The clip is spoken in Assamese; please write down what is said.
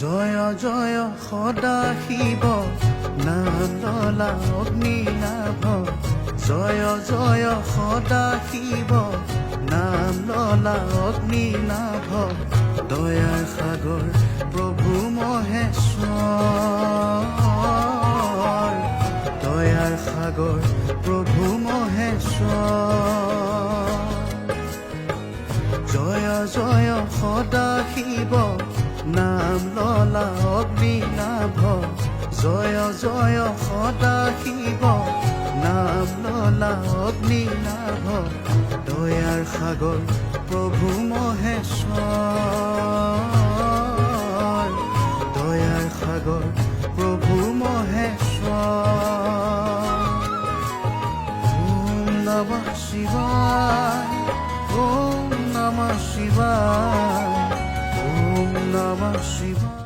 জয় জয় সদা শিৱ নাম ললা অগ্নিনাভ জয় জয় সদা শিৱ নাম ললা অগ্নিনাভ দয়াৰ সাগৰ প্ৰভু মহেশ্বৰ দয়াৰ সাগৰ প্ৰভু মহেশ্বৰ জয় জয় সদা শিৱ নাম ললা অগ্নিনাভ জয় জয় সদা শিৱ নাম ললা অগ্নিনাভ দয়াৰ সাগৰ প্ৰভু মহেশ্বৰ দয়াৰ সাগৰ প্ৰভু মহেশ্বৰ ওম নমঃ শিৱায় ওম নমঃ শিৱায় ওম নমঃ শিৱায়